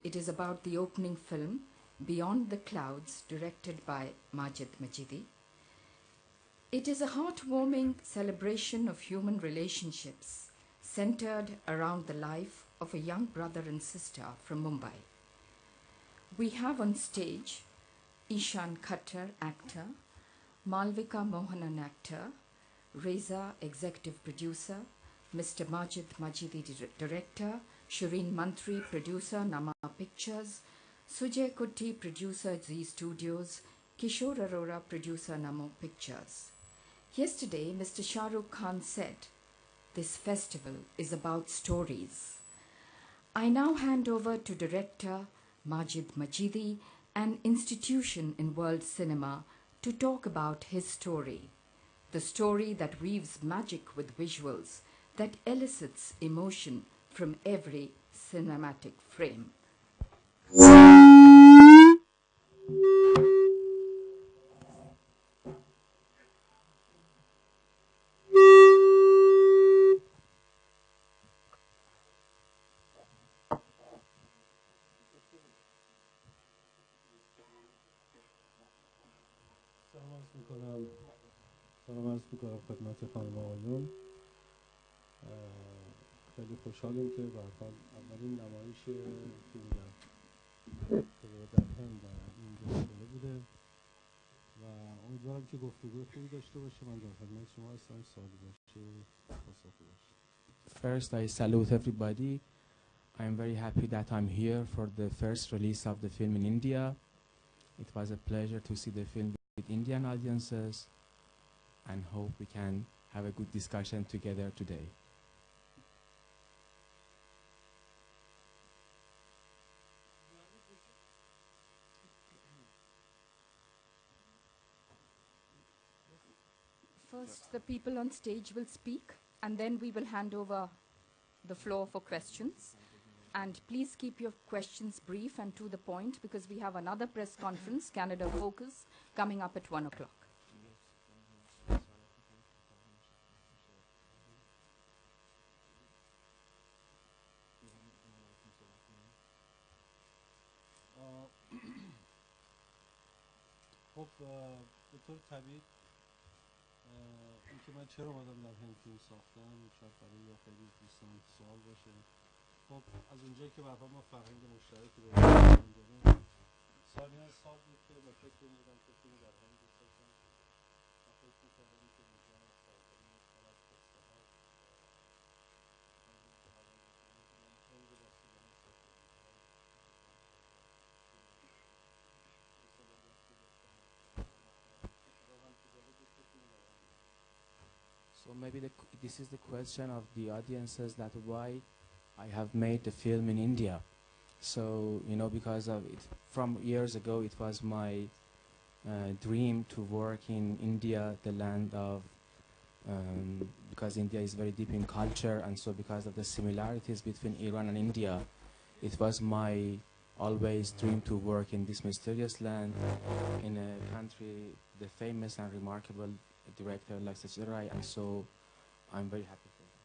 It is about the opening film, Beyond the Clouds, directed by Majid Majidi. It is a heartwarming celebration of human relationships centered around the life of a young brother and sister from Mumbai. We have on stage Ishan Khattar, actor, Malvika Mohanan, actor, Reza, executive producer, Mr. Majid Majidi, director, Shireen Mantri, producer, Nama Pictures, Sujay Kutti, producer, Z Studios, Kishore Arora, producer, Namo Pictures. Yesterday, Mr. Shah Rukh Khan said, "This festival is about stories." I now hand over to director Majid Majidi, an institution in world cinema, to talk about his story. The story that weaves magic with visuals, that elicits emotion from every cinematic frame. سلام عرض میکنم خدمت خانم آقایون. خیلی خوشحالیم که به هر حال اولین نمایش فیلم در هند در این جشنواره بوده و امیدوارم که گفتگوی خوبی داشته باشه. من در خدمت شما هستم. سوالی باشه پاسخ باشه. First, I salute everybody. I am very happy that I'm here for the first release of the film in India. It was a pleasure to see the film with Indian audiences and hope we can have a good discussion together today. First, the people on stage will speak, and then we will hand over the floor for questions. And please keep your questions brief and to the point, because we have another press conference, Canada Focus, coming up at 1 o'clock. خب به طور طبیعی اینکه من چرا اومدم در هند فیلم ساختم شاید برای خیلی دوستان سوال باشه. خب از اونجایی که به هر حال ما فرهنگ مشترکی داریم، سالی از سال بود که با فکر این بودم که فیلم در هند بسازم و فکر می‌کردم که اینجا سازمان مختلف فستیوال همونی که حالا می‌کنم که من هند رو با سینما سازمان می‌کنم So maybe this is the question of the audiences, that why I have made the film in India. So, you know, because of it, from years ago, it was my dream to work in India, the land of, because India is very deep in culture, and so because of the similarities between Iran and India, it was my always dream to work in this mysterious land, in a country, the famous and remarkable director like Sajid Rai, and so I'm very happy for that.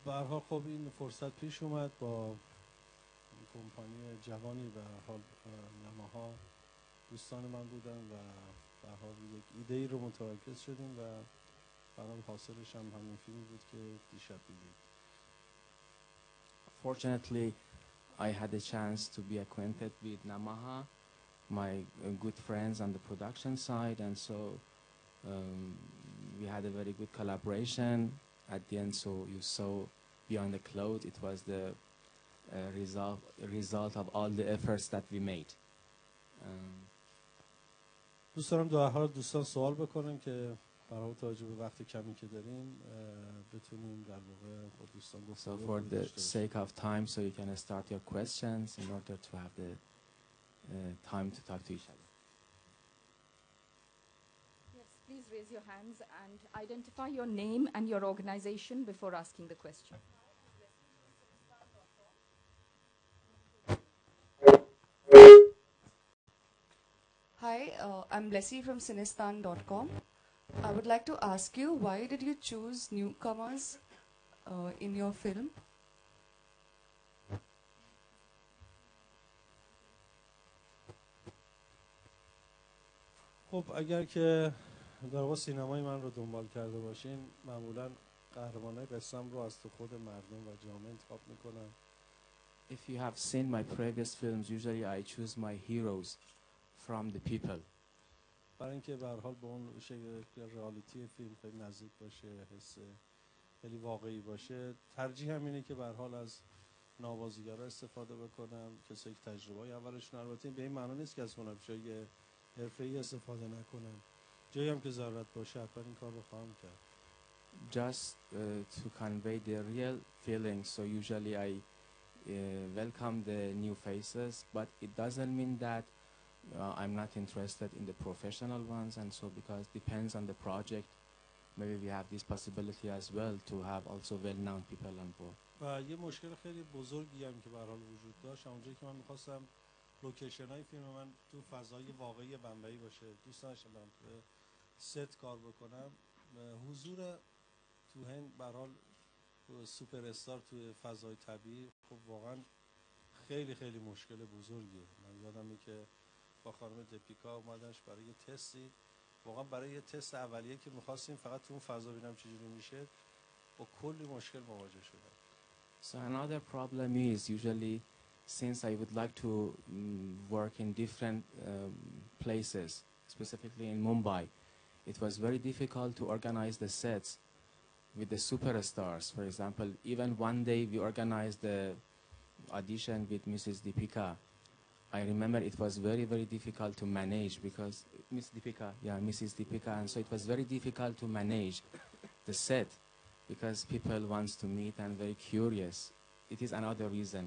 به هر حال خب این فرصت پیش اومد با کمپانی جوانی به هر حال نماها دوستان من بودن و به هر حال یک ایده ای رو متمرکز شدیم و برای حاصلش هم همین فیلمی بود که دیشب دیدید. Fortunately, I had a chance to be acquainted with Namaha, my good friends on the production side, and so we had a very good collaboration. At the end, so you saw Beyond the Cloud, it was the result of all the efforts that we made. دوست دارم در حال دوستان سوال بکنن که برای توجه به وقت کمی که داریم بتونیم در واقع با دوستان گفتگو So for the sake of time, so you can start your questions in order to have the time to talk to each other. Yes, please raise your hands and identify your name and your organization before asking the question. Hi, I'm Leslie from Cinestan.com. I would like to ask you, why did you choose newcomers in your film? خب اگر که در واقع سینمای من رو دنبال کرده باشین، معمولا قهرمانای قصه‌ام رو از تو خود مردم و جامعه انتخاب میکنم. If you have seen my previous films, usually I choose my heroes from the people. برای اینکه به هر حال به اون رئالیتی فیلم خیلی نزدیک باشه، حس خیلی واقعی باشه. ترجیح هم اینه که به هر حال از نوازیگرا استفاده بکنم، کسایی که تجربه‌ای اولشون، البته به این معنی نیست که از هنرپیشه‌های حرفه‌ای استفاده نکنم. جایی هم که ضرورت باشه حتما این کار رو خواهم کرد. Just to convey the real feelings, so usually I welcome the new faces, but it doesn't mean that I'm not interested in the professional ones, and so because depends on the project, maybe we have this possibility as well to have also well-known people on board. و یه مشکل خیلی بزرگی هم که به هر حال وجود داشت، اونجایی که من می‌خواستم لوکیشن های فیلم من تو فضای واقعی بمبئی باشه، دوست داشتم تو ست کار بکنم. حضور تو هند به هر حال سوپر استار تو فضای طبیعی خب واقعا خیلی خیلی مشکل بزرگیه. من یادمه که با خانم دپیکا اومدنش برای یه تستی، واقعا برای یه تست اولیه که می‌خواستیم فقط تو اون فضا ببینم چجوری میشه، با کلی مشکل مواجه شدم. So another problem is usually, since I would like to work in different places, specifically in Mumbai, it was very difficult to organize the sets with the superstars. For example, even one day we organized the audition with Mrs. Deepika. I remember it was very, very difficult to manage because Mrs. Deepika, and so it was very difficult to manage the set because people wants to meet and very curious. It is another reason.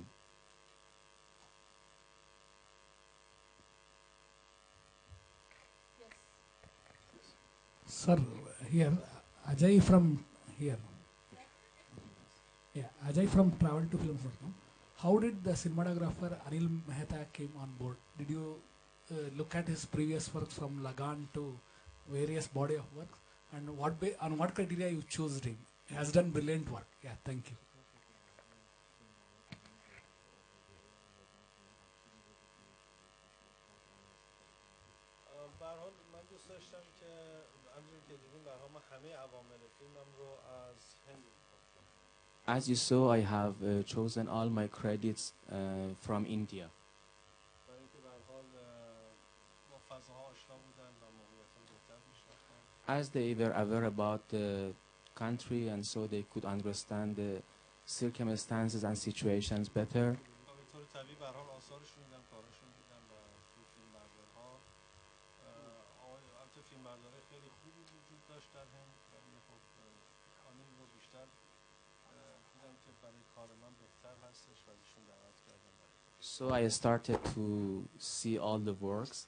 Sir, here, Ajay from here. Yeah, Ajay from Travel to Films.com. How did the cinematographer Anil Mehta came on board? Did you look at his previous work from Lagan to various body of work? And on what criteria you chose him? He has done brilliant work. Yeah, thank you. به هر حال من دوست داشتم که همونجوری که دیدیم به هر حال من همه عوامل فیلمم رو از هند انتخاب کردم. As you saw, I have chosen all my credits from India. برای اینکه به هر حال با فضاها آشنا بودن و موقعیت‌ها رو بهتر می‌شناختن. As they were aware about the country, and so they could understand the circumstances and situations better. به طور طبیعی به هر حال آثارشون دیدم، کاراشون دیدم و تو فیلمبردارها البته فیلمبردارای خیلی خوبی وجود داشت در هند، ولی خب آنیل رو بیشتر دیدم که برای کار من بهتر هستش و ازشون دعوت کردم برای کار. So I started to see all the works,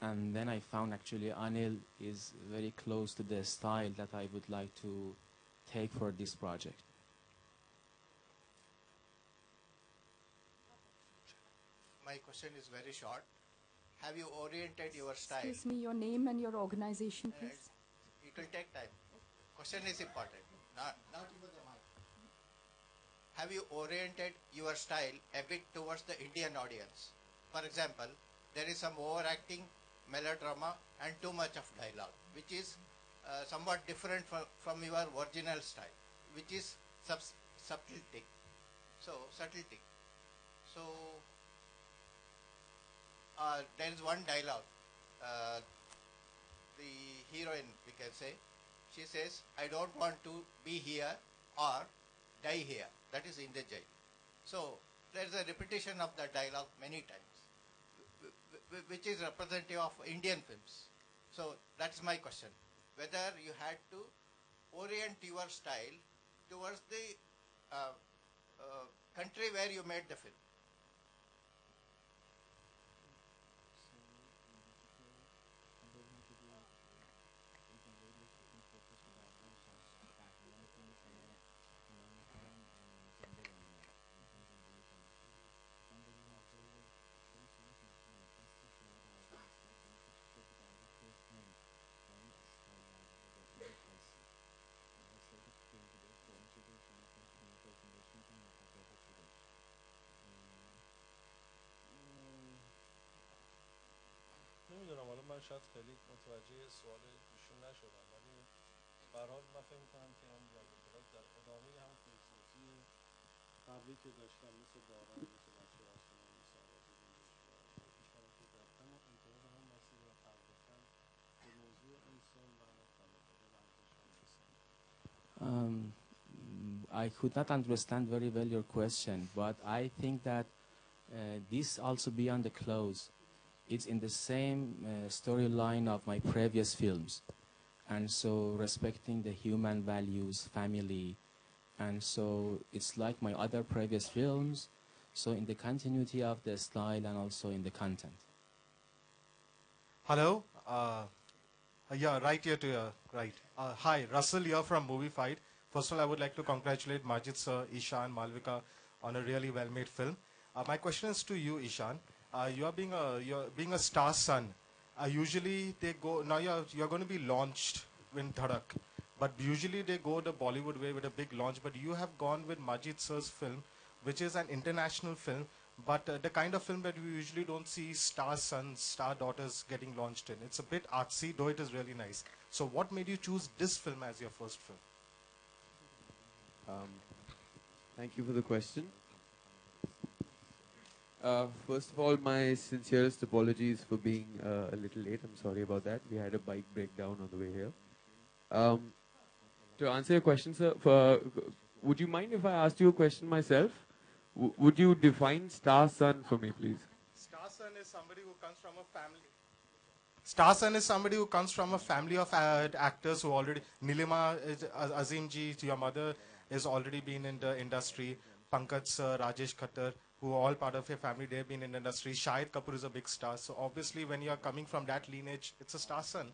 and then I found actually Anil is very close to the style that I would like to take for this project. My question is very short. Have you oriented your style? Excuse me, your name and your organization, please. It will take time. Question is important. Not even the mic. Have you oriented your style a bit towards the Indian audience? For example, there is some overacting, melodrama, and too much of dialogue, which is somewhat different from your original style, which is subtlety. So there is one dialogue. The heroine, we can say, she says, "I don't want to be here or die here." That is in the jail. So there is a repetition of that dialogue many times, which is representative of Indian films. So that's my question. Whether you had to orient your style towards the country where you made the film. حالا من شاید خیلی متوجه سوال ایشون نشدم، ولی به هر حال من فکر می‌کنم که این جذاب در ادامه هم فیلمسازی قبلی که داشتم، مثل باران، مثل بچه آسمان، مثل آواز گنجشکی، فکر می‌کنم که در همون انتهای همون مسیر و پرداختن به موضوع انسان و خانواده و ارزش‌های انسان. Um, I could not understand very well your question, but I think that this also Beyond the Clothes is in the same storyline of my previous films, and so respecting the human values, family, and so it's like my other previous films, so in the continuity of the style and also in the content. Hello. Yeah, right here to your right. Hi, Russell here from Movie Fight. First of all, I would like to congratulate Majid sir, Ishan, Malvika on a really well-made film. My question is to you, Ishan. You're being a star son. Usually they go now. You're going to be launched in Dhadak, but usually they go the Bollywood way with a big launch. But you have gone with Majid sir's film, which is an international film, but the kind of film that we usually don't see star sons, star daughters getting launched in. It's a bit artsy, though it is really nice. So what made you choose this film as your first film? Thank you for the question. First of all, my sincerest apologies for being a little late. I'm sorry about that. We had a bike breakdown on the way here. To answer your question, sir, would you mind if I asked you a question myself? Would you define star son for me, please? Star son is somebody who comes from a family. Star son is somebody who comes from a family of actors who already. Nilima, Azim ji, your mother, has already been in the industry. Pankaj sir, Rajesh Khattar, who are all part of your family, they've been in the industry. Shahid Kapoor is a big star. So obviously, when you're coming from that lineage, it's a star son.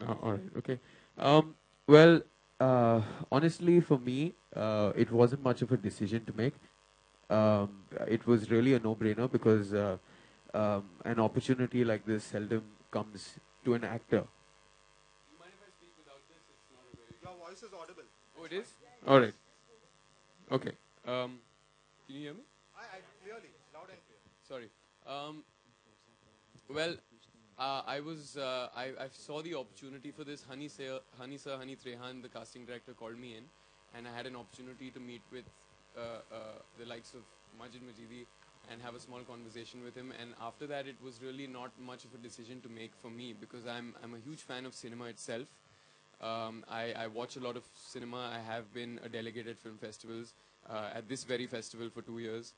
All right, okay. Well, honestly, for me, it wasn't much of a decision to make. It was really a no-brainer because an opportunity like this seldom comes to an actor. Do you mind if I speak without this? It's not a very... Your voice is audible. Oh, it is? All right. Okay. Can you hear me? I clearly, loud and clear. Sorry. Well, I saw the opportunity for this. Hani Sir, Hani Trehan, the casting director, called me in, and I had an opportunity to meet with the likes of Majid Majidi and have a small conversation with him. And after that, it was really not much of a decision to make for me because I'm a huge fan of cinema itself. I watch a lot of cinema. I have been a delegate at film festivals, at this very festival for 2 years.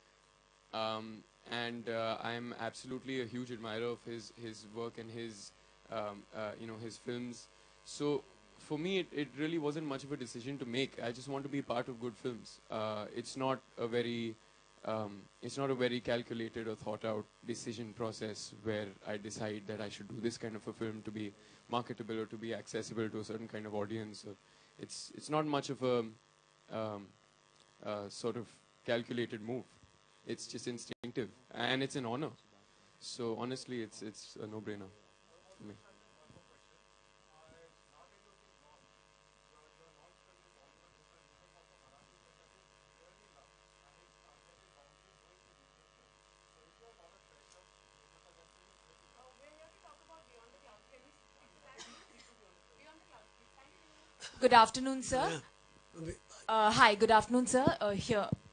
And I'm absolutely a huge admirer of his work and his his films. So for me, it really wasn't much of a decision to make. I just want to be part of good films. It's not a very calculated or thought out decision process where I decide that I should do this kind of a film to be marketable or to be accessible to a certain kind of audience. So it's not much of a sort of calculated move. It's just instinctive, and it's an honor. So honestly, it's a no-brainer for me. Good afternoon, sir. Hi, good afternoon, sir.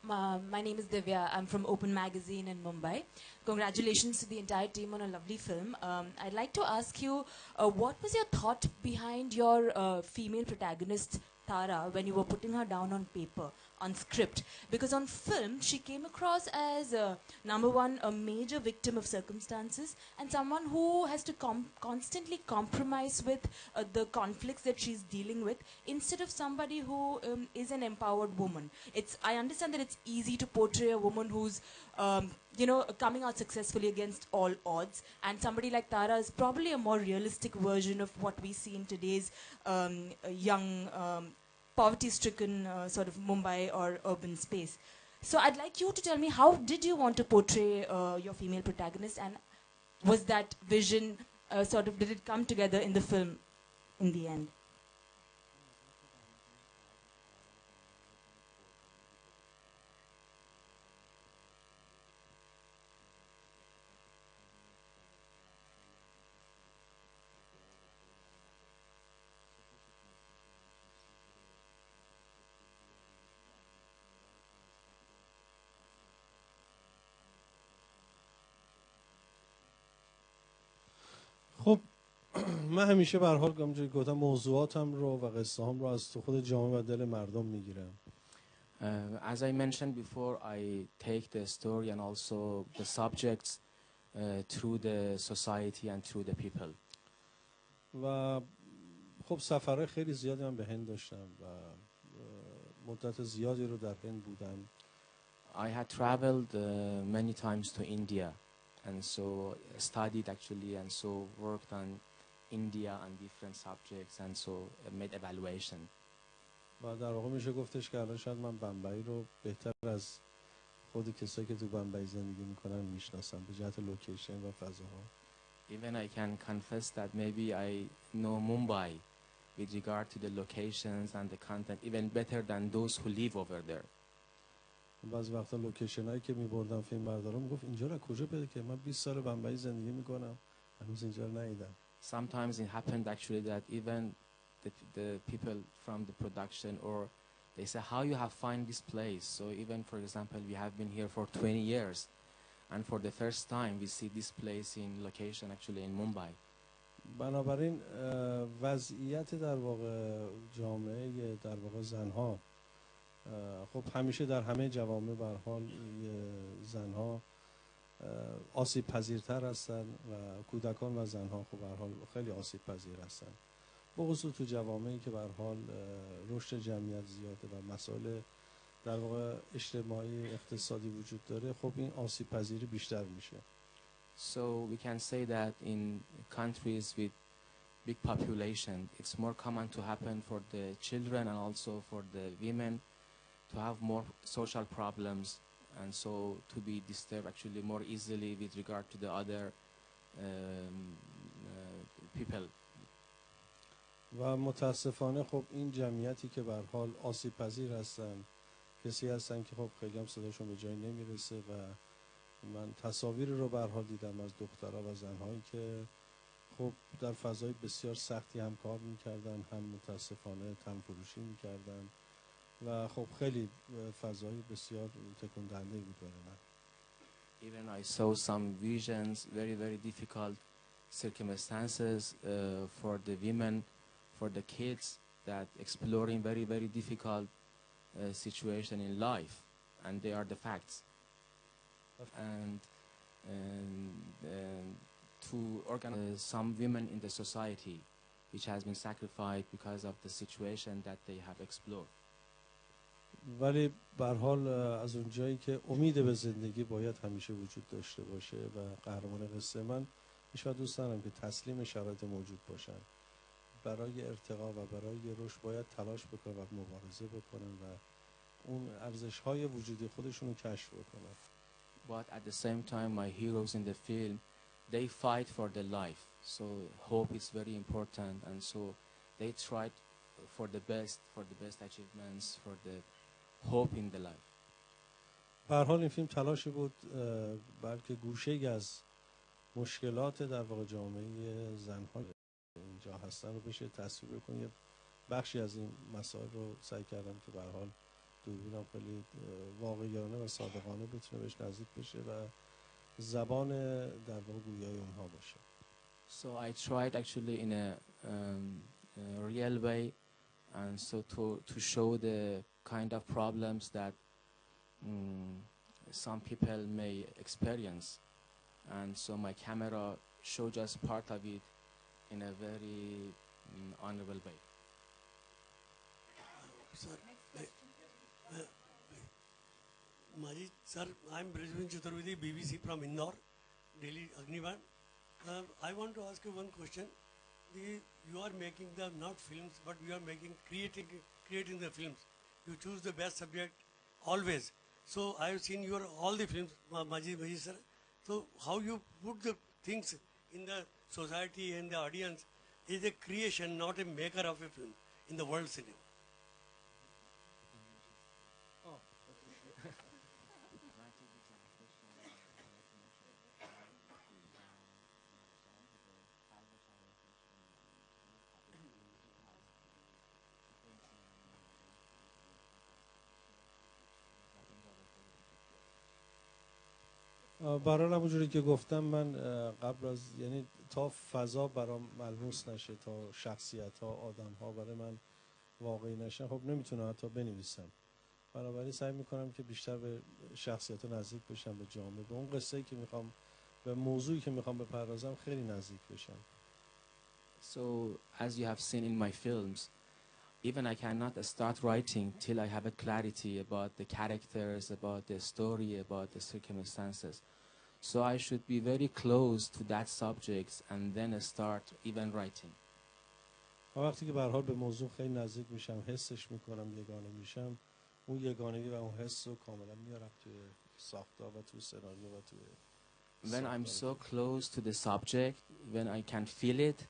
My name is Divya. I'm from Open Magazine in Mumbai. Congratulations to the entire team on a lovely film. I'd like to ask you, what was your thought behind your female protagonist, Tara, when you were putting her down on paper, on script? Because on film, she came across as, number one, a major victim of circumstances and someone who has to constantly compromise with the conflicts that she's dealing with instead of somebody who is an empowered woman. I understand that it's easy to portray a woman who's coming out successfully against all odds, and somebody like Tara is probably a more realistic version of what we see in today's young, poverty-stricken sort of Mumbai or urban space. So I'd like you to tell me, how did you want to portray your female protagonist, and was that vision did it come together in the film in the end? من همیشه به هر حال همونجوری گفتم موضوعاتم رو و قصه هام رو از تو خود جامعه و دل مردم میگیرم. As I mentioned before, I take the story and also the subjects through the society and through the people. و خب سفرهای خیلی زیادی من به هند داشتم و مدت زیادی رو در هند بودم. I had traveled many times to India and so studied actually and so worked on India and different subjects and so made evaluation. و در واقع میشه گفتش که الان شاید من بمبئی رو بهتر از خود کسایی که تو بمبئی زندگی میکنن میشناسم به جهت لوکیشن و فضاها. Even I can confess that maybe I know Mumbai with regard to the locations and the content even better than those who live over there. بعضی وقتا لوکیشن هایی که میبردم فیلم بردارم میگفت اینجا رو کجا پیدا کردی؟ من 20 سال بمبئی زندگی میکنم هنوز اینجا رو ندیدم. Sometimes it happened actually that even the people from the production or they say how you have find this place. So even for example we have been here for 20 years and for the first time we see this place in location actually in Mumbai. بنابراین وضعیت در واقع جامعه در واقع زنها خب همیشه در همه جوامع به هر حال زنها آسیب پذیرتر هستن و کودکان و زنها خب به هر حال خیلی آسیب پذیر هستن. بخصوص تو جوامعی که به هر حال رشد جمعیت زیاده و مسائل در واقع اجتماعی اقتصادی وجود داره خب این آسیب پذیری بیشتر میشه. So we can say that in countries with big population it's more common to happen for the children and also for the women to have more social problems and so to be disturbed actually more easily with regard to the other people. و متاسفانه خب این جمعیتی که به هر حال آسیب پذیر هستن کسی هستن که خب خیلی هم صداشون به جایی نمیرسه و من تصاویر رو به هر حال دیدم از دخترها و زنهایی که خب در فضای بسیار سختی هم کار میکردن هم متاسفانه تن فروشی میکردن و خب خیلی فضای بسیار تکون دهنده بود برای من. Even I saw some visions, very difficult circumstances for the women, for the kids that exploring very difficult situation in life, and they are the facts. And to organize some women in the society which has been sacrificed because of the situation that they have explored. ولی به هر حال از اونجایی که امید به زندگی باید همیشه وجود داشته باشه و قهرمان قصه من میشود دوست دارم که تسلیم شرایط موجود باشن برای ارتقا و برای رشد باید تلاش بکنن و مبارزه بکنن و اون ارزش‌های وجودی خودشون رو کشف بکنن. But at the same time my heroes in the film they fight for their life, so hope is very important and so they tried for the best achievements, for the hope in the life. به هر حال این فیلم تلاشی بود بلکه گوشه‌ای از مشکلات در واقع جامعه زن‌ها اینجا هستن رو بشه تصویر کنه. یه بخشی از این مسائل رو سعی کردم که به هر حال دوربینم خیلی واقعیانه و صادقانه بتونه بهش نزدیک بشه و زبان در واقع گویای اونها باشه. So I tried actually in a real way and so to show the kind of problems that some people may experience, and so my camera showed just part of it in a very honorable way. Sir, Majid sir, I'm Brijvin Chaturvedi, BBC from Indore, Delhi Agnivan. I want to ask you one question. You are making the not films, but you are creating the films. You choose the best subject always. So I have seen your all the films, Majid sir. So how you put the things in the society and the audience is a creation, not a maker of a film in the world cinema. برحال همونجوری که گفتم من قبل از یعنی تا فضا برام ملموس نشه، تا شخصیت ها آدم ها برای من واقعی نشه، خب نمیتونم حتی بنویسم. بنابراین سعی میکنم که بیشتر به شخصیت ها نزدیک بشم، به جامعه، به اون قصه‌ای که میخوام، به موضوعی که میخوام بپردازم خیلی نزدیک بشم. So, as you have seen in my films, even I cannot start writing till I have a clarity about the characters, about the story, about the circumstances. So I should be very close to that subject and then start even writing. وقتی که به هر حال به موضوع خیلی نزدیک میشم، حسش میکنم، یگانه میشم، اون یگانگی و اون حس رو کاملا میارم توی ساختار و توی سناریو و توی When I'm so close to the subject, when I can feel it,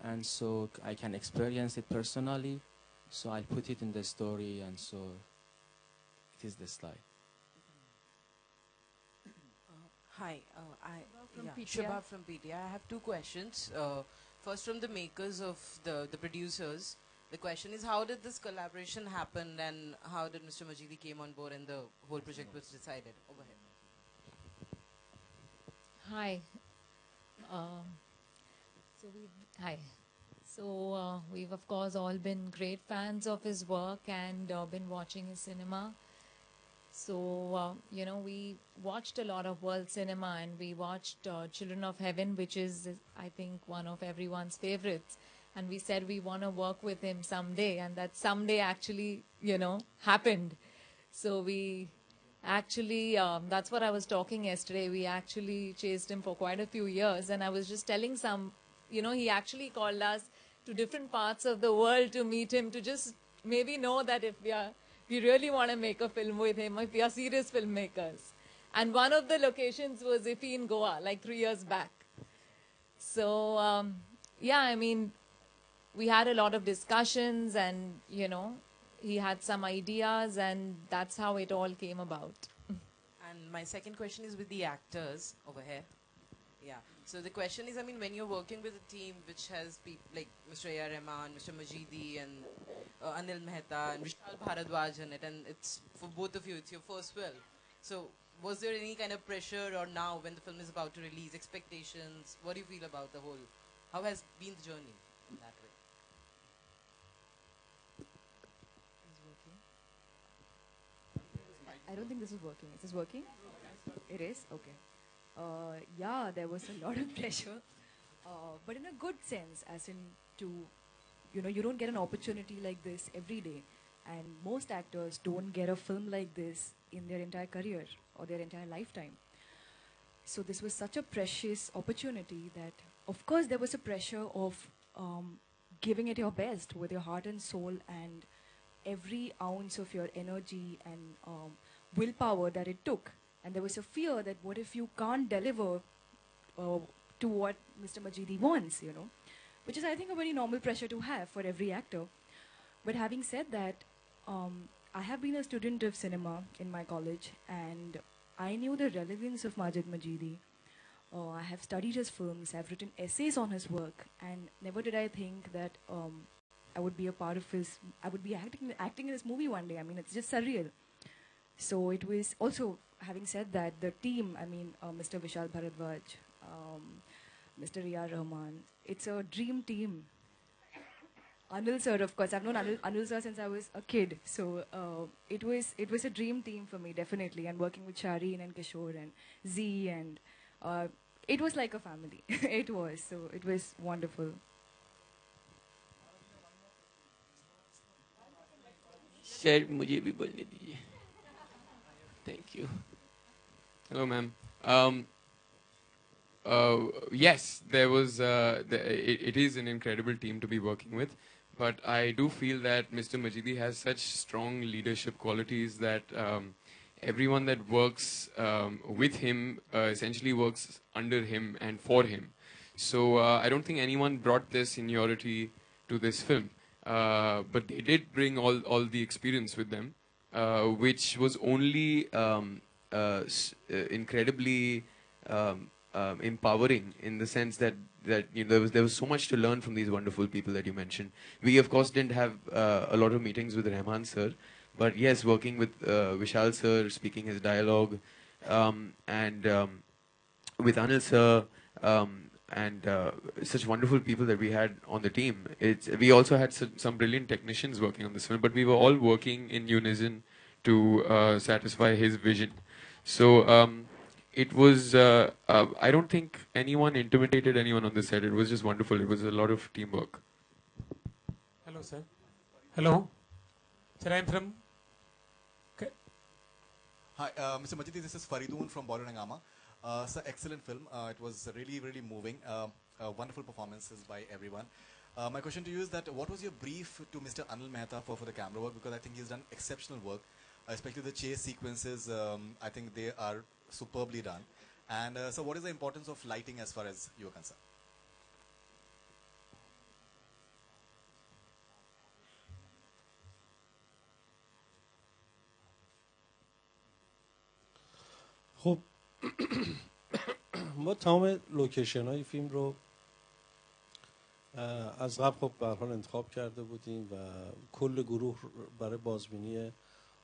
and so I can experience it personally, so I put it in the story, and so it is the slide. Hi, From yeah, PTI. Shubha from PTI. I have two questions. First, from the makers of the producers, the question is, how did this collaboration happen, and how did Mr. Majidi came on board and the whole project was decided? Over here. Hi. Hi. So we've of course all been great fans of his work and been watching his cinema. So we watched a lot of world cinema, and we watched Children of Heaven, which is I think one of everyone's favorites. And we said we want to work with him someday, and that someday actually happened. So we actually that's what I was talking yesterday. We actually chased him for quite a few years, and I was just telling he actually called us to different parts of the world to meet him, to just maybe know that if we really want to make a film with him, if we are serious filmmakers. And one of the locations was Iffy in Goa, like 3 years back. So I mean, we had a lot of discussions, and he had some ideas, and that's how it all came about. And my second question is with the actors over here. Yeah. So the question is, I mean, when you're working with a team which has people like Mr. A.R. Rahman, Mr. Majidi, and Anil Mehta, and Vishal Bharadwaj in it, and it's for both of you, it's your first film. So was there any kind of pressure, or now when the film is about to release, expectations? What do you feel about the whole? How has been the journey in that way? I don't think this is working. Is this working? It is? Okay. Yeah, there was a lot of pressure, but in a good sense, as in you don't get an opportunity like this every day, and most actors don't get a film like this in their entire career or their entire lifetime. So this was such a precious opportunity that, of course, there was a pressure of giving it your best with your heart and soul and every ounce of your energy and willpower that it took. And there was a fear that what if you can't deliver to what Mr. Majidi wants, which is, I think, a very normal pressure to have for every actor. But having said that, I have been a student of cinema in my college, and I knew the relevance of Majid Majidi. I have studied his films, I've written essays on his work, and never did I think that I would be a part of his, I would be acting in this movie one day. I mean, it's just surreal. So it was also, having said that, the team, I mean, Mr. Vishal Bharadwaj, Mr. A.R. Rahman, it's a dream team. Anil sir, of course, I've known Anil sir since I was a kid. So it was a dream team for me, definitely. And working with Shireen and Kishore and Z, and it was like a family. It was. So it was wonderful. Sir मुझे भी बोलने दीजिए. Thank you. Hello, ma'am. Yes, there was. It is an incredible team to be working with, but I do feel that Mr. Majidi has such strong leadership qualities that everyone that works with him essentially works under him and for him. So I don't think anyone brought their seniority to this film, but they did bring all the experience with them, which was only incredibly empowering in the sense that there was so much to learn from these wonderful people that you mentioned. We of course didn't have a lot of meetings with Rahman sir, but yes, working with Vishal sir, speaking his dialogue, and with Anil sir and such wonderful people that we had on the team. We also had some brilliant technicians working on this film, but we were all working in unison to satisfy his vision. So it was, I don't think anyone intimidated anyone on the set. It was just wonderful. It was a lot of teamwork. Hello, sir. Hello. Sir, I am from... Hi, Mr. Majidi, this is Faridoon from Bollywood Hungama. Sir, excellent film. It was really, really moving. Wonderful performances by everyone. My question to you is that what was your brief to Mr. Anil Mehta for the camera work? Because I think he's done exceptional work, especially the chase sequences. I think they are superbly done. And so what is the importance of lighting as far as you are concerned? خب ما تمام لوکیشن های فیلم رو از قبل خب به هر حال انتخاب کرده بودیم و کل گروه برای بازبینی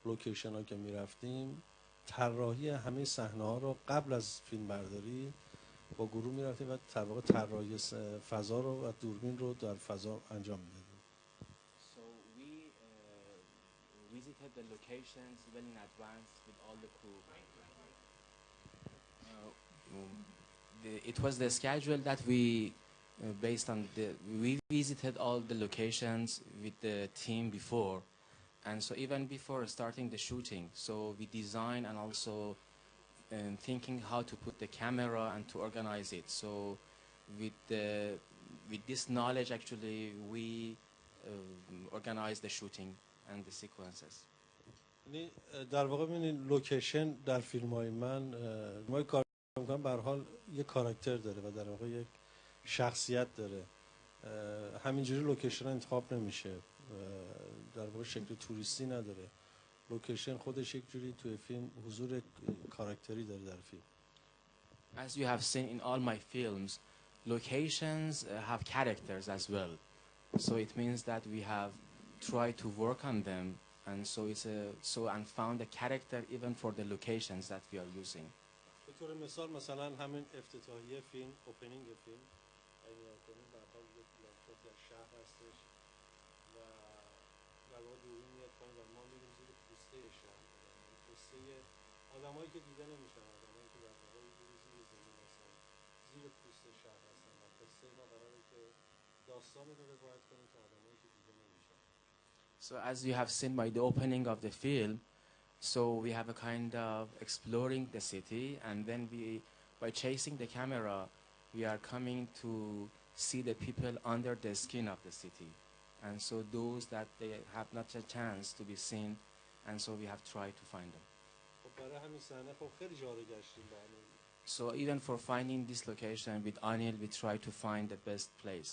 لوکیشن ها که میرفتیم طراحی همه صحنه ها رو قبل از فیلم برداری با گروه میرفتیم و در واقع طراحی فضا رو و دوربین رو در فضا انجام میدادیم. So we visited the locations well in advance with all the crew. It was the schedule that we based on we visited all the locations with the team before, and so even before starting the shooting, so we designed and also thinking how to put the camera and to organize it. So with this knowledge actually we organized the shooting and the sequences. یعنی در واقع ببینید لوکیشن در فیلم های من ما کار میکنم به هر حال یک کاراکتر داره و در واقع یک شخصیت داره. همینجوری لوکیشن انتخاب نمیشه، در واقع شکل توریستی نداره. لوکیشن خودش یک جوری توی فیلم حضور کاراکتری داره در فیلم. As you have seen in all my films, locations have characters as well. So it means that we have tried to work on them, and so and found a character even for the locations that we are using. به طور مثال مثلا همین افتتاحیه فیلم، اوپنینگ فیلم، این کنیم به حال یک لانچات در شهر هستش و در واقع دوربین میاد پایین و ما میریم زیر پوسته شهر، پوسته آدمایی که دیده نمیشن، آدمایی که در واقع زیر زمین هستن، زیر پوسته شهر هستن و قصه ما قراره که داستانی رو روایت کنیم که آدمایی که دیده نمیشن. So as you have seen by the opening of the film, so we have a kind of exploring the city, and then by chasing the camera, we are coming to see the people under the skin of the city. And so those that they have not a chance to be seen, and so we have tried to find them. So even for finding this location with Anil, we try to find the best place.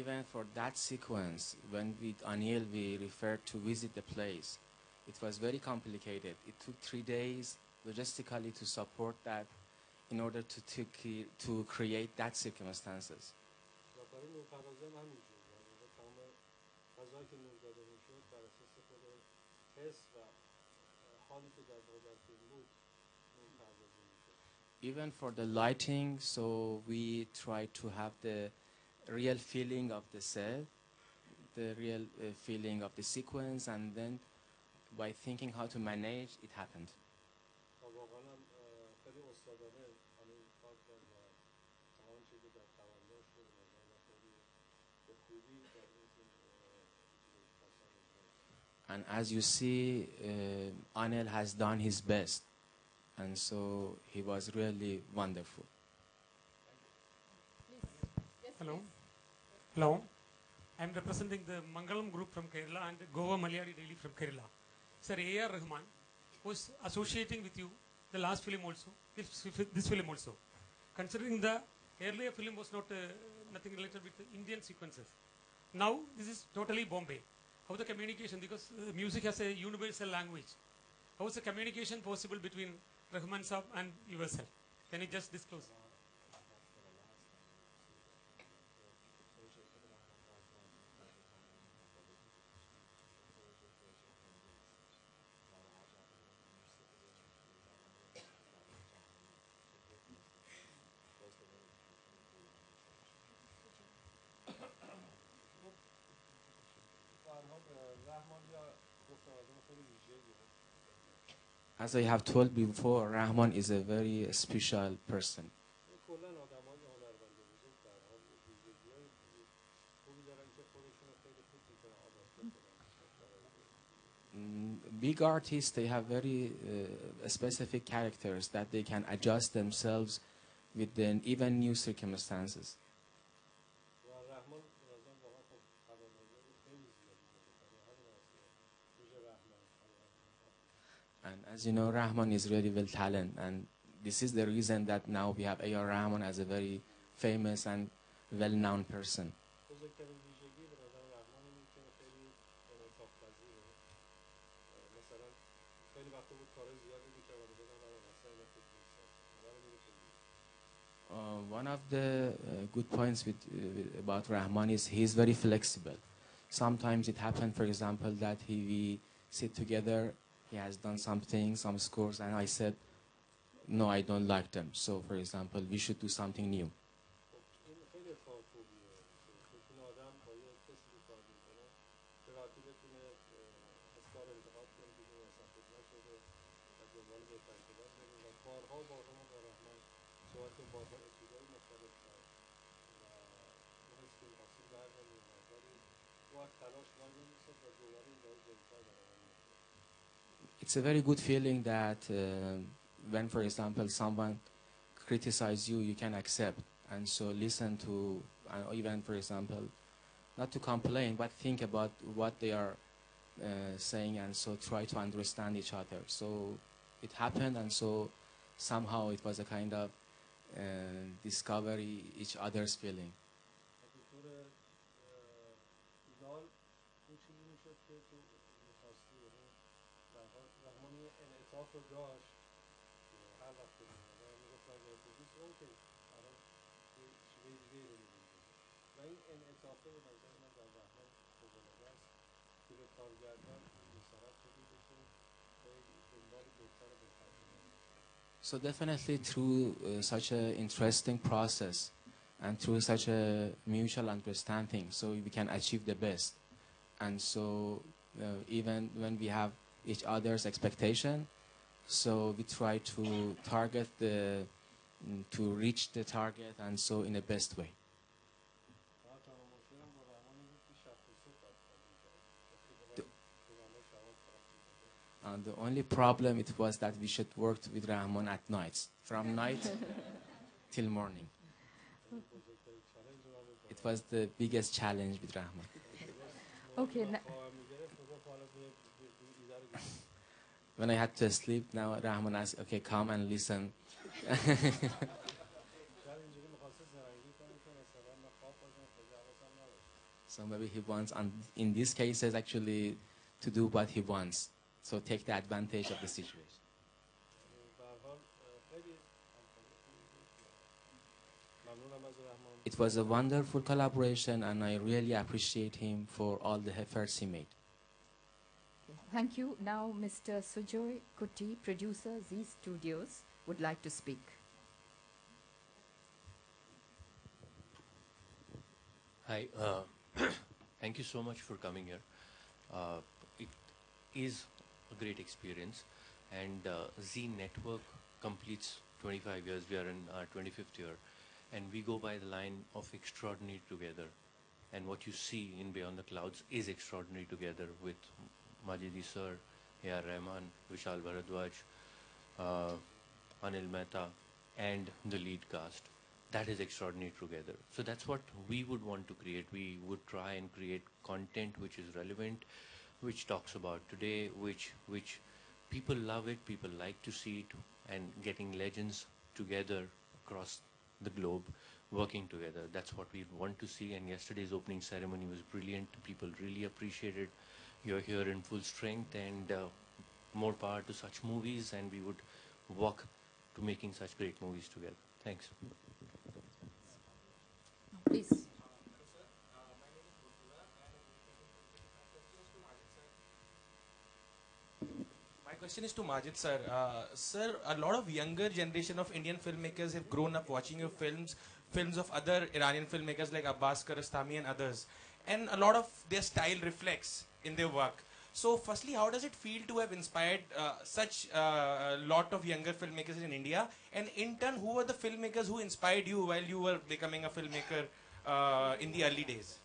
Even for that sequence, when with Anil we referred to visit the place, it was very complicated. It took 3 days logistically to support that in order to create that circumstances. Even for the lighting, so we try to have the real feeling of the set, the real feeling of the sequence, and then by thinking how to manage, it happened. And as you see, Anil has done his best, and so he was really wonderful. Hello. Hello. I am representing the Mangalam group from Kerala and Goa Malayali Daily from Kerala. Sir A.R. Rahman was associating with you the last film also, this film also. Considering the earlier film was not nothing related with the Indian sequences. Now this is totally Bombay. how the communication, because music has a universal language. How is the communication possible between Rahman Saab and yourself? Can you just disclose? As I have told before, Rahman is a very special person. کلا آدمای هنرمند بزرگ در حال ویژگی‌های خوبی دارن که خودشون رو خیلی خوب میتونن آداپته کنن. Big artists, they have very specific characters that they can adjust themselves with the even new circumstances. و رحمان به نظرم واقعا خب توانایی خیلی زیادی داره. برای همین است که ویژه رحمان And as you know, Rahman is really well talented, and this is the reason that now we have A.R. Rahman as a very famous and well-known person. بزرگترین ویژگی به نظر رحمان اینه که خیلی انعطاف پذیره. مثلا خیلی وقتا بود کارهای زیادی می‌کرد و می‌گفتن نه اصلا اینا خوب نیست. همه رو می‌ره کنی. One of the good points about Rahman is he is very flexible. Sometimes it happens, for example, that we sit together, he has done something, some scores, and I said, no, I don't like them. So, for example, we should do something new. این خیلی اتفاق خوبیه که بتونه آدم با یه کسی که کار میکنه به راحتی بتونه از کار انتقاد کنه بدون احساس نشده و دنبال بهتر شدن بره و بارها با رحمان صحبت کنیم، بارها اتودهای مختلف کرد و اون هست که آسیب بر نمیومد ولی وقت تلاش بر نمی‌افتاد و دوباره ایده‌های جدیدتر برامون می‌آورد. It's a very good feeling that when, for example, someone criticizes you, you can accept. And so listen to, even, for example, not to complain, but think about what they are saying, and so try to understand each other. So it happened, and so somehow it was a kind of discovery each other's feeling. رحمان یه انعطاف رو داشت هر وقت که می‌اومد میگفت اگر بگید اوکی الان یه چیزای دیگه رو می‌بینید و این انعطافه به نظر من در رحمان فوق‌العاده است که به کارگردان این جسارت رو میده که دنبال بهتر و بهتر شدن. So definitely through such an interesting process and through such a mutual understanding, so we can achieve the best. And so even when we have each other's expectation, so we try to target to reach the target, and so in the best way. The only problem it was that we should work with Rahman at nights, from night till morning. It was the biggest challenge with Rahman. Okay. When I had to sleep, now Rahman asked, okay, come and listen. So maybe he wants, and in these cases, actually, to do what he wants. So take the advantage of the situation. It was a wonderful collaboration, and I really appreciate him for all the efforts he made. Thank you. Now, Mr. Sujoy Kuti, producer, Z Studios, would like to speak. Hi. Thank you so much for coming here. It is a great experience, and Z Network completes 25 years. We are in our 25th year, and we go by the line of extraordinary together. And what you see in Beyond the Clouds is extraordinary together with Majidi sir, A.R. Rahman, Vishal Bharadwaj, Anil Mehta, and the lead cast. That is extraordinary together. So that's what we would want to create. We would try and create content which is relevant, which talks about today, which people love it, people like to see it, and getting legends together across the globe working together. That's what we want to see, and yesterday's opening ceremony was brilliant. People really appreciated you're here in full strength, and more power to such movies, and we would work to making such great movies together. Thanks. Please. My question is to Majid sir. Sir, a lot of younger generation of Indian filmmakers have grown up watching your films of other Iranian filmmakers like Abbas Kiarostami and others. And a lot of their style reflects in their work. So firstly, how does it feel to have inspired such a lot of younger filmmakers in India? And in turn, who were the filmmakers who inspired you while you were becoming a filmmaker in the early days?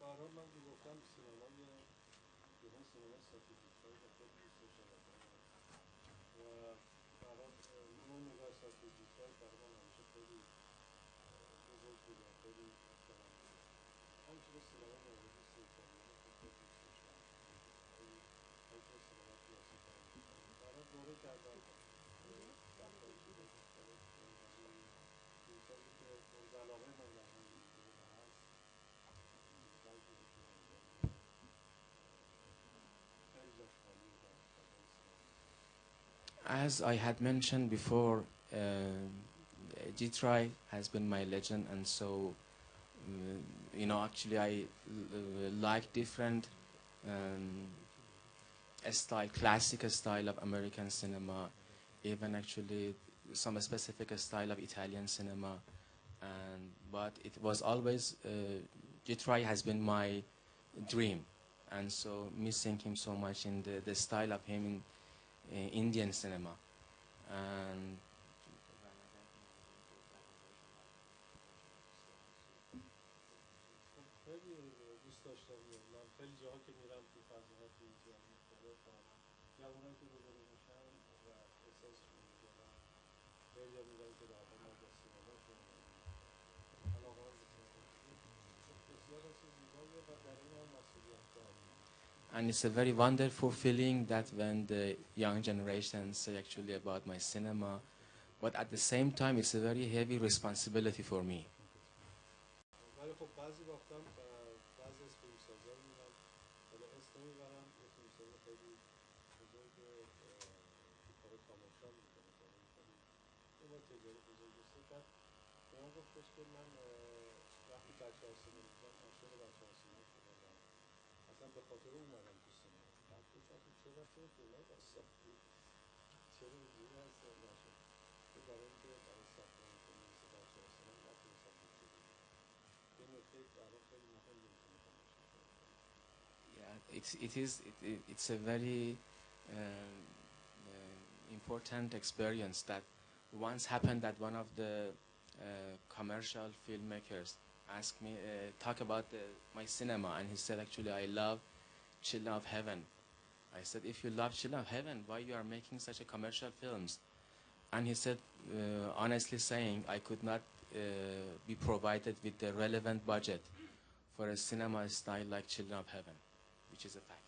برای من که گفتم سینمای ایران سینما استراتژیک‌های و خیلی دوست داشتم و برای نوع نگاه استراتژیک‌های برای من همیشه خیلی بزرگ بود و خیلی احترام بود. همیشه به سینمای نورویس ایتالیایی خیلی دوست داشتم. خیلی همیشه سینما کلاسیک هم دوست داشتم. برای دوره کردم در خارج بودم برای فیلمسازی که مورد علاقه من در مورد این دوره هست. As I had mentioned before, Jitrai has been my legend, and so actually I like different style, classic style of American cinema, even actually some specific style of Italian cinema, but it was always Jitrai has been my dream, and so missing him so much in the style of him in Indian cinema. And خیلی دوست داشتم من خیلی جاها که میرم تو فضاها تو جاهای مختلف جوانایی که روبرو میشن و احساسشون میکنم خیلی میگن که در واقع ما با سینماشون علاقه‌مند به سینما بسیار حس زیباییه و در این حال مسئولیت‌دار. And it's a very wonderful feeling that when the young generation say actually about my cinema, but at the same time it's a very heavy responsibility for me. ولی خب بعضی وقتا بعضی از فیلمسازایی میرن حالا اسم میبرن یه فیلمساز خیلی بزرگ که کار تماشا میکنه کارهای خیلی نمای تجاری بزرگ است بعد به من گفتش که من وقتی بچه ها سینما بودم عاشق بچه ها سینما شدم و اصلا به خاطر اومدم تو سینما بعد گفتم که چه رفتی این فیلم های ساختی چرا اینجوری هست نشد که برای اینکه برای ساختن فیلم مثل بچه ها سینما نتونستم بودجه بگیرم یه نکته برای خیلی مهمی که میخوام باشم Yeah, it's a very important experience that once happened that one of the commercial filmmakers asked me talk about my cinema, and he said actually I love Children of Heaven. I said if you love Children of Heaven, why you are making such a commercial films? And he said honestly saying I could not be provided with the relevant budget for a cinema style like Children of Heaven, which is a fact.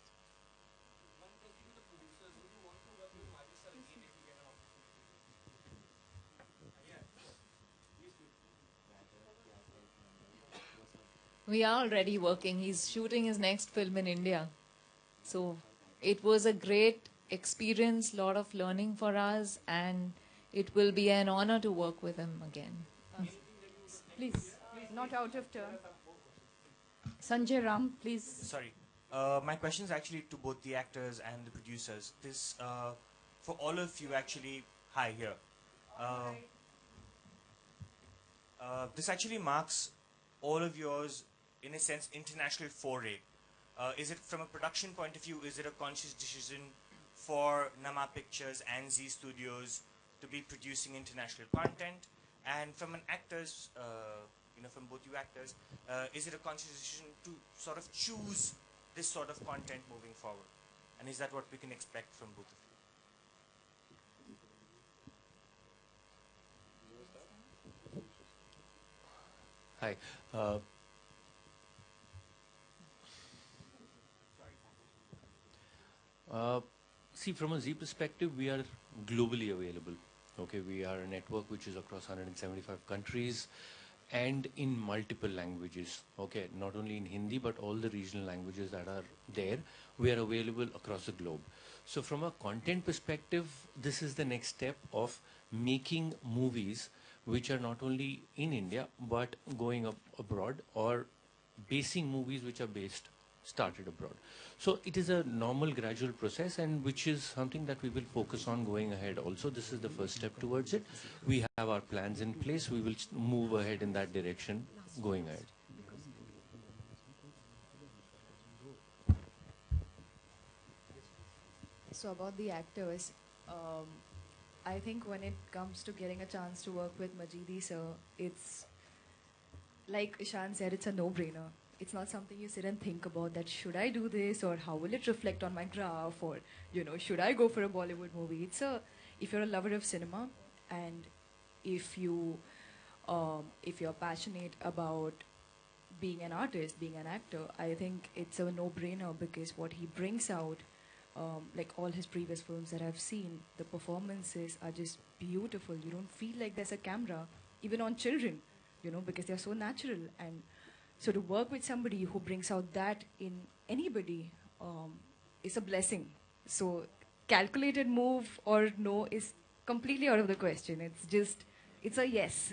We are already working. He's shooting his next film in India. So it was a great experience, lot of learning for us, and it will be an honor to work with him again. Please, not out of turn. Sanjay Ram, please. Sorry. My question is actually to both the actors and the producers. This, for all of you actually, hi here. This actually marks all of yours, in a sense, international foray. Is it from a production point of view, is it a conscious decision for Nama Pictures and Z Studios to be producing international content? And from an actor's, from both you actors, is it a conscious decision to sort of choose this sort of content moving forward? And is that what we can expect from both of you? Hi. See, from a Z perspective, we are globally available. Okay, we are a network which is across 175 countries and in multiple languages. Okay, not only in Hindi but all the regional languages that are there, we are available across the globe. So from a content perspective, this is the next step of making movies which are not only in India but going up abroad, or basing movies which are started abroad. So it is a normal gradual process, and which is something that we will focus on going ahead also. This is the first step towards it. We have our plans in place. We will move ahead in that direction going ahead. So about the actors, I think when it comes to getting a chance to work with Majidi sir, it's like Ishan said, it's a no-brainer. It's not something you sit and think about that should I do this, or how will it reflect on my graph, or should I go for a Bollywood movie? If you're a lover of cinema, and if you're passionate about being an artist, being an actor, I think it's a no-brainer, because what he brings out, like all his previous films that I've seen, the performances are just beautiful. You don't feel like there's a camera, even on children, because they're so natural. And so to work with somebody who brings out that in anybody is a blessing. So calculated move or no is completely out of the question. It's a yes.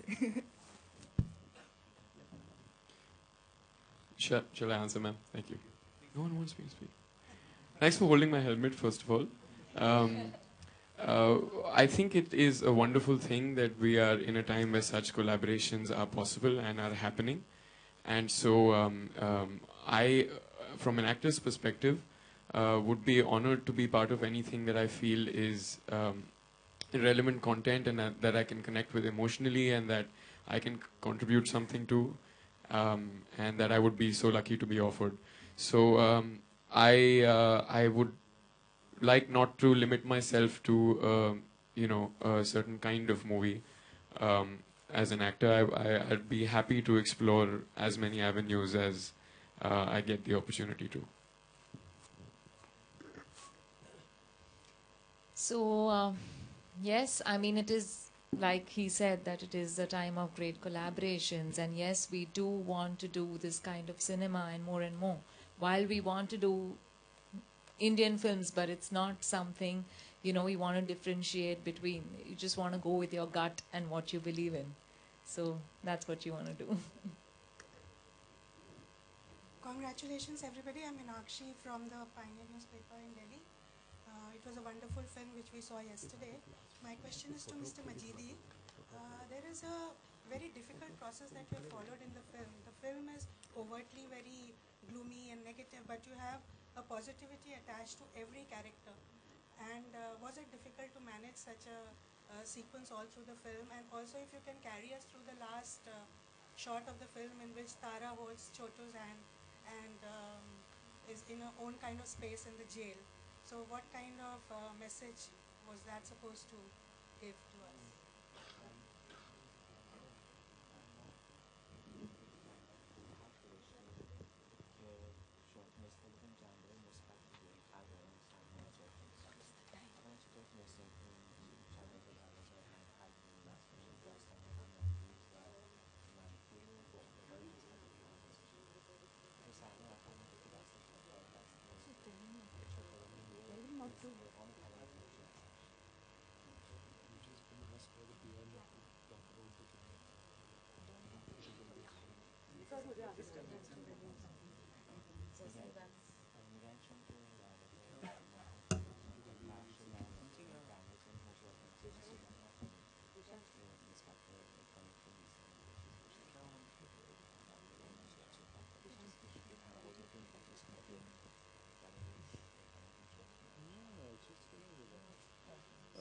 Shall I answer, ma'am? Thank you. No one wants me to speak. Thanks for holding my helmet, first of all. I think it is a wonderful thing that we are in a time where such collaborations are possible and are happening. And so I, from an actor's perspective, would be honored to be part of anything that I feel is relevant content, and that I can connect with emotionally, and that I can contribute something to, and that I would be so lucky to be offered. So I would like not to limit myself to a certain kind of movie. As an actor, I'd be happy to explore as many avenues as I get the opportunity to. So, yes, I mean, it is like he said, that it is a time of great collaborations, and yes, we do want to do this kind of cinema and more. While we want to do Indian films, but it's not something, we want to differentiate between. You just want to go with your gut and what you believe in. So that's what you want to do. Congratulations, everybody. I'm Meenakshi from the Pioneer newspaper in Delhi. It was a wonderful film which we saw yesterday. My question is to Mr. Majidi. There is a very difficult process that you have followed in the film. The film is overtly very gloomy and negative, but you have a positivity attached to every character. And was it difficult to manage such a sequence all through the film? And also, if you can carry us through the last shot of the film in which Tara holds Chotu's hand and is in her own kind of space in the jail. So what kind of message was that supposed to give to us?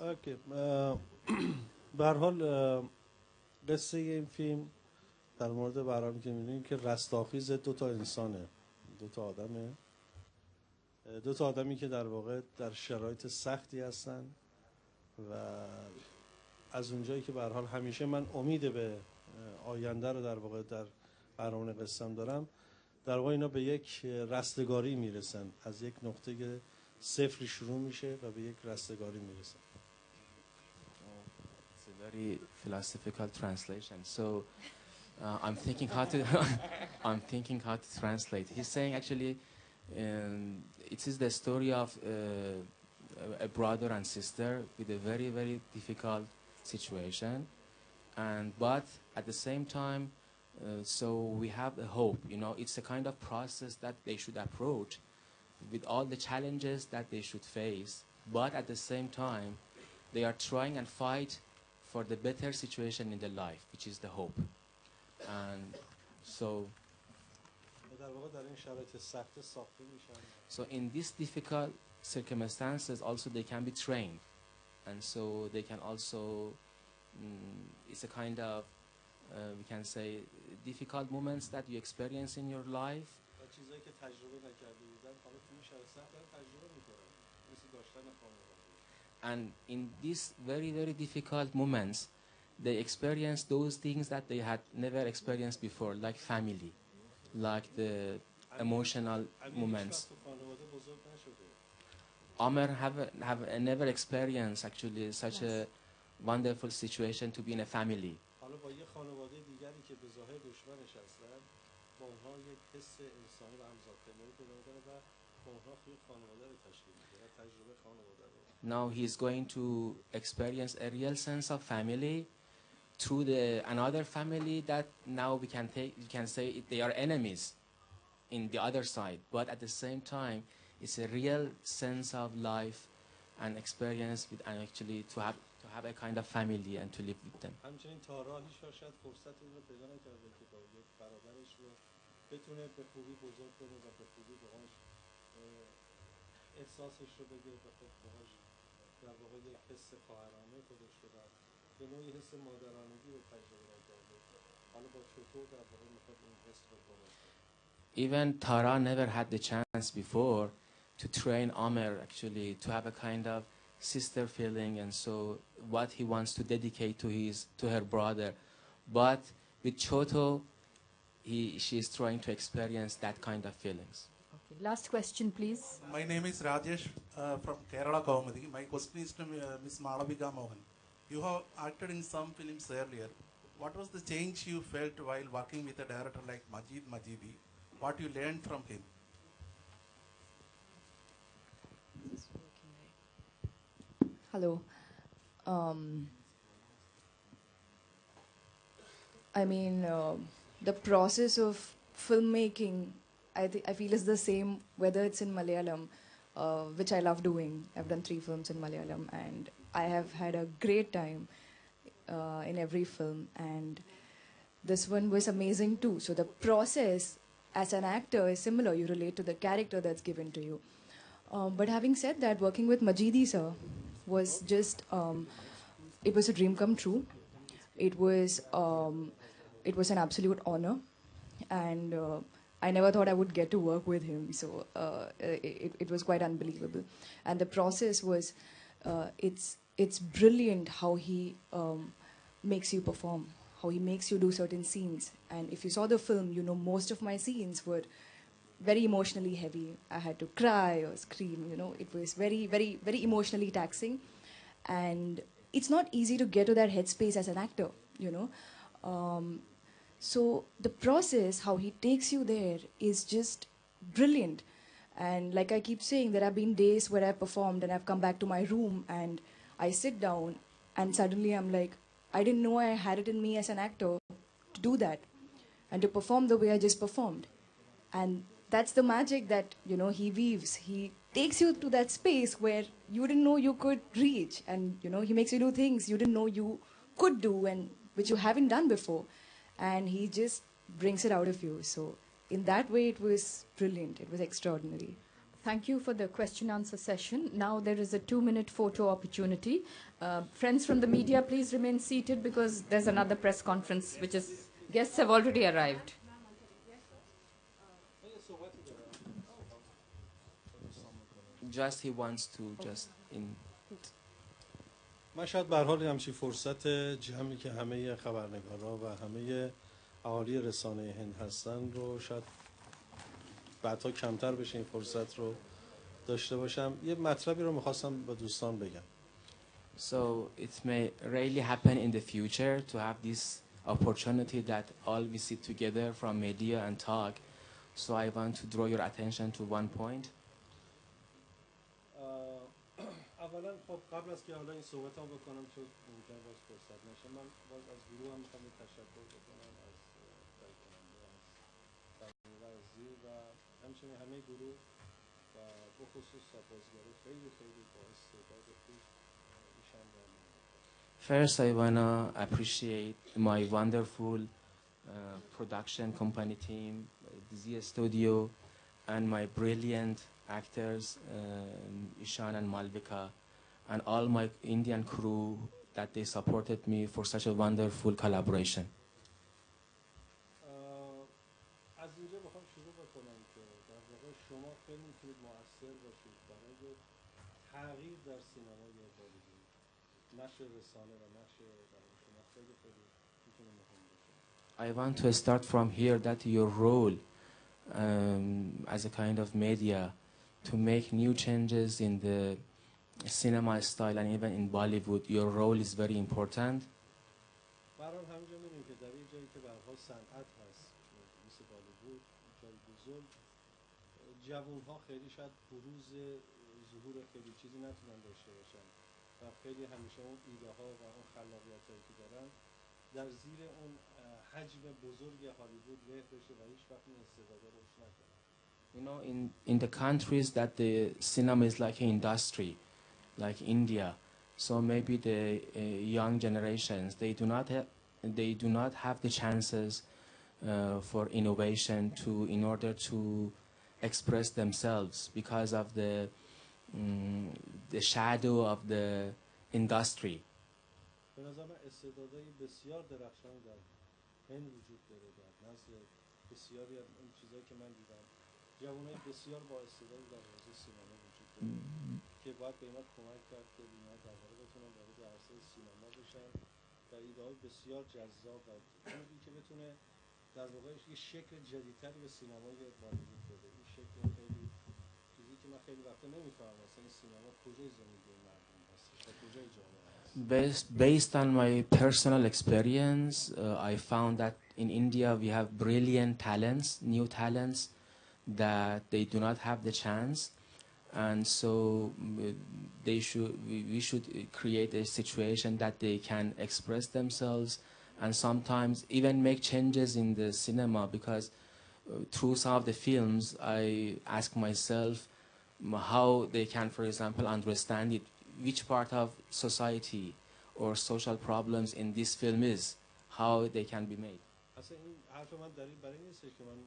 اوکی به هر حال قصه این فیلم در مورد برام که می‌بینیم که رستاخیز دو تا انسانه، دو تا آدمه، دو تا آدمی که در واقع در شرایط سختی هستن و از اونجایی که به هر حال همیشه من امید به آینده رو در واقع در برنامه قصه‌ام دارم، در واقع اینا به یک رستگاری میرسن، از یک نقطه صفری شروع میشه و به یک رستگاری میرسن. It's a very philosophical translation. So I'm thinking how to I'm thinking how to translate. He's saying actually it is the story of a brother and sister with a very, very difficult situation, and but at the same time so we have a hope. You know, it's a kind of process that they should approach with all the challenges that they should face, but at the same time they are trying and fight for the better situation in their life, which is the hope. And so در واقع در این شرایط سخت ساخته میشن. So in these difficult circumstances also they can be trained, and so they can also it's a kind of we can say difficult moments that you experience in your life. چیزایی که تجربه نکرده بودن حالا توی شرایط سخت دارن تجربه میکنن، مثل داشتن خانواده. And in these very, very difficult moments they experience those things that they had never experienced before, like family, like the emotional moments. Amer have never experienced actually such a wonderful situation to be in a family. حالا با یه خانواده دیگری که به ظاهر دشمنش هستن، با اونها یک حس انسانی و همزادپنداری پیدا می‌کنه و با اونها یک خانواده رو تشکیل میده و تجربه خانواده رو. Now he is going to experience a real sense of family through another family that now we can say they are enemies in the other side, but at the same time it's a real sense of life and experience with, and actually to have a kind of family and to live with them. همچنین تارا هیچ وقت شاید فرصت این رو پیدا نکرده که با یک برادرش رو بتونه به خوبی بزرگ کنه و به خوبی باهاش احساسش رو بگه و خب باهاش در واقع یک حس خواهرانه خودش رو به نوعی حس مادرانگی رو تجربه نکرده. حالا با چطور در واقع میخواد این حس رو درست کنه. Even Tara never had the chance before to train Amer actually to have a kind of sister feeling, and so what he wants to dedicate to her brother, but with Choto she is trying to experience that kind of feelings. Okay. Last question, please. My name is Rajesh from Kerala Kaumudi. My question is to Ms. Malavika Mohan. You have acted in some films earlier. What was the change you felt while working with a director like Majid Majidi? What you learned from him? Hello. I mean, the process of filmmaking, I feel is the same whether it's in Malayalam, which I love doing. I've done 3 films in Malayalam, and I have had a great time in every film, and this one was amazing too. So the process as an actor is similar. You relate to the character that's given to you. But having said that, working with Majidi sir was just, it was a dream come true. It was an absolute honor, and I never thought I would get to work with him. So it was quite unbelievable. And the process was, it's brilliant how he makes you perform, how he makes you do certain scenes. And if you saw the film, you know most of my scenes were very emotionally heavy. I had to cry or scream, you know. It was very, very, very emotionally taxing. And it's not easy to get to that headspace as an actor, you know. So the process, how he takes you there, is just brilliant. And like I keep saying, there have been days where I've performed and I've come back to my room and I sit down and suddenly I'm like, I didn't know I had it in me as an actor to do that and to perform the way I just performed. And that's the magic that, you know, he weaves. He takes you to that space where you didn't know you could reach, and, you know, he makes you do things you didn't know you could do and which you haven't done before, and he just brings it out of you. So in that way it was brilliant. It was extraordinary. Thank you for the question answer session. Now there is a 2-minute photo opportunity. Friends from the media, please remain seated because there's another press conference, which is, guests have already arrived. Just he wants to just in. من شاید به هر حال همچین فرصت جمعی که همه خبرنگارا و همه اهالی رسانه هند هستن رو شاید بعدها کمتر بشه این فرصت رو داشته باشم. یه مطلبی رو میخواستم با دوستان بگم. So it may really happen in the future to have this opportunity that all we sit together from media and talk. So I want to draw your attention to one point. اولا خب قبل از که حالا این صحبتام بکنم چون ممکن باز فرصت نشه، من باز از گروه هم میخوام تشکر بکنم از تهیه کننده، از فرزی و همچنین همه گروه و بخصوص سپاسگزاری خیلی خیلی با استعداد خوب ایشان و First, I wanna appreciate my wonderful production company team, Z Studio, and my brilliant actors, Ishan and Malvika, and all my Indian crew that they supported me for such a wonderful collaboration. از اینجا بخوام شروع بکنم که در واقع شما خیلی میتونید مؤثر باشید برای تغییر در سینمای بالیوود. نقش رسانه و نقش برای شما خیلی خیلی میتونه مهم باشه. I want to start from here that your role as a kind of media to make new changes in the cinema style and even in Bollywood, your role is very important. برای همینجا می‌بینیم که در این جایی که برها صنعت هست مثل بالیوود، جای بزرگ، جوان‌ها خیلی شاید بروز ظهور خیلی چیزی نتونن داشته باشن و خیلی همیشه اون ایده ها و اون خلاقیتایی که دارن در زیر اون حجم بزرگ هالیوود له بشه و هیچ وقت این استعدادا رشد نکنه. You know, in the countries that the cinema is like an industry, like India, so maybe the young generations they do not have the chances for innovation in order to express themselves because of the shadow of the industry. به نظر من استعدادهای بسیار درخشان در هند وجود داره، در نزد بسیاری از این چیزایی که من دیدم جوانای بسیار با استعداد در حوزه سینما وجود داره که باید به اینا کمک کرد که اینا در واقع بتونن وارد عرصه سینما بشن و ایده‌های بسیار جذاب و چیزی که بتونه در واقع یه شکل جدیدتری به سینمای بالیوود بده. این شکل خیلی چیزی که من خیلی وقتا نمی‌فهمم اصلا این سینما کجای زندگی مردم هست و کجای جامعه هست. Based on my personal experience, I found that in India we have brilliant talents, new talents that they do not have the chance, and so we should create a situation that they can express themselves and sometimes even make changes in the cinema, because through some of the films I ask myself how they can, for example, understand it, which part of society or social problems in this film is, how they can be made. اصلا این حرف من دلیل برای این نیست که من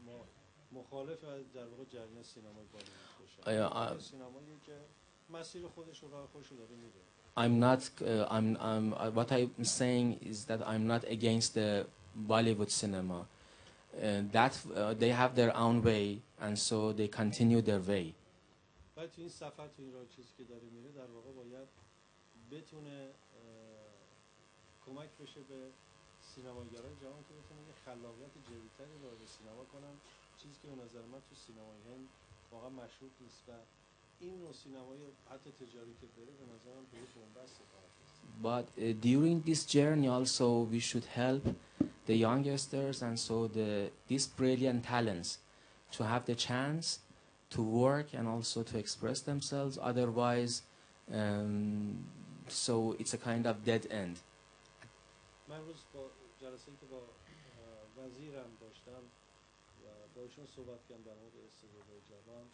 مخالف در واقع جریان سینمای بالیوود باشم. سینمایی که مسیر خودش رو راه خودش رو داره میره. What I'm saying is that I'm not against the Bollywood cinema. That they have their own way, and so they continue their way. باید تو این سفر تو این راه چیزی که داره میره در واقع باید بتونه کمک بشه به سینماگرای جوان که بتونه یه خلاقیت جدیدتری وارد سینما کنن، چیزی که به نظر من تو سینمای هند واقعا مشهود نیست و این نوع سینمای حتی تجاری که داره به نظر من به بنبست کار است. But during this journey also we should help the youngsters and so these brilliant talents to have the chance to work and also to express themselves. Otherwise, so it's a kind of dead end. من روز با جلسه‌ای که با وزیرم داشتم و با ایشون صحبت کردم در مورد استعدادهای جوان،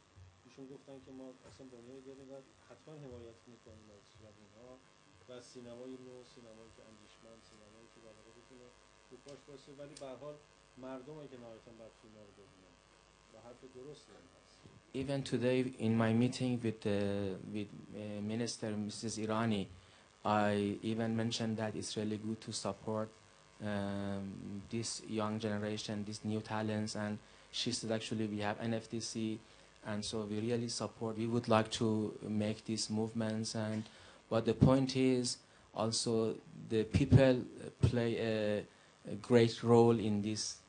ایشون گفتن که ما اصلا دنیای داریم و حتما حمایت میکنیم از جوان‌ها و سینمای نو، سینمایی که اندیشمند، سینمایی که در واقع بتونه رو پاش بایسته، ولی به هر حال مردمی که نهایتاً باید فیلم‌ها رو ببینن و حرف درستی هم هست. Even today, in my meeting with Minister Mrs. Irani, I even mentioned that it's really good to support this young generation, these new talents, and she said actually we have NFTC, and so we really support. We would like to make these movements, and but the point is also the people play a great role in this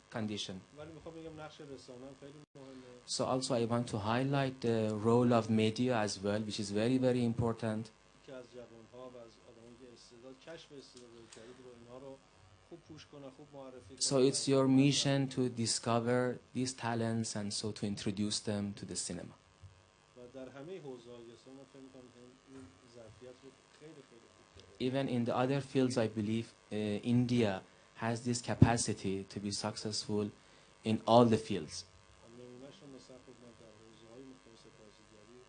condition. ولی میخوام بگم نقش رسانه هم خیلی مهمه. So also I want to highlight the role of media as well, which is very, very important. که از جوان‌ها و از آدمایی که استعداد کشف استعدادهای جدید رو اینها رو خوب پوش کنه، خوب معرفی کنه. So it's your mission to discover these talents and so to introduce them to the cinema. و در همه حوزه‌های سینما فکر می‌کنم که این ظرفیت رو خیلی خیلی خوب داره. Even in the other fields, I believe India has this capacity to be successful in all the fields. نمونه‌اش رو مثلا خب من در حوزه‌های مختلف بازیگری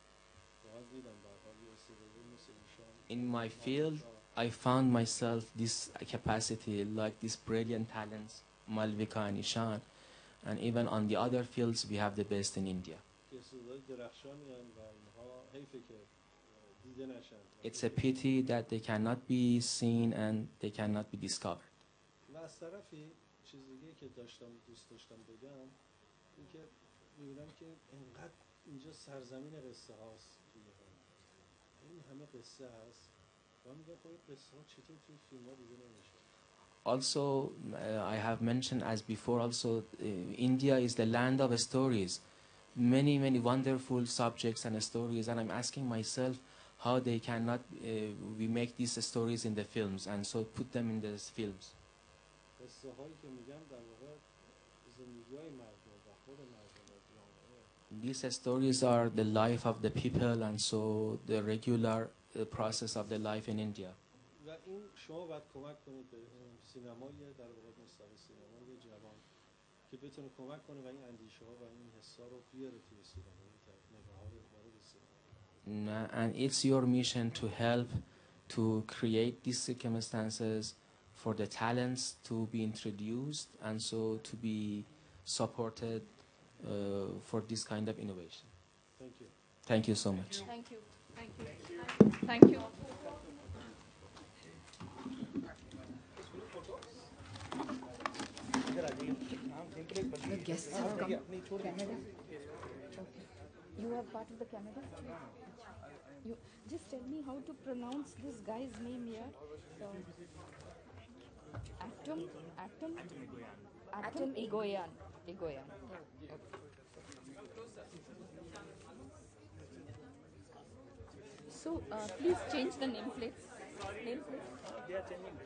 واقعا دیدم به هر حال یه استعدادی مثل ایشان. In my field, I found myself this capacity, like these brilliant talents, Malvika and Ishan, and even on the other fields, we have the best in India. که استعداد درخشانی هستند و اینها حیفه که دیده نشن. It's a pity that they cannot be seen and they cannot be discovered. و از طرفی چیز دیگه که دوست داشتم بگم این که می‌بینم که انقدر اینجا سرزمین قصه هاست توی ایران. این همه قصه هست و میگم خب این قصه ها چطور توی فیلم ها دیده نمیشه. Also, I have mentioned as before also, India is the land of stories. Many, many wonderful subjects and stories, and I'm asking myself how they cannot, we make these stories in the films and so put them in the films. قصه هایی که میگم در واقع زندگی های مردم و خود مردم و جامعه. These stories are the life of the people and so the regular process of the life in India. و این شما باید کمک کنید به سینمای در واقع مستقل سینمای جوان که بتونه کمک کنه و این اندیشه ها و این حسا رو بیاره توی سینما نگاه رو وارد سینما. And it's your mission to help to create these circumstances for the talents to be introduced and so to be supported for this kind of innovation. Thank you. Thank you so much. Thank you. Thank you. Thank you. The guests have come. Canada. Okay. You are part of the Canada? You just tell me how to pronounce this guy's name here. Atom Egoyan. Egoyan. Okay. So please change the nameplates. Nameplates. They are changing.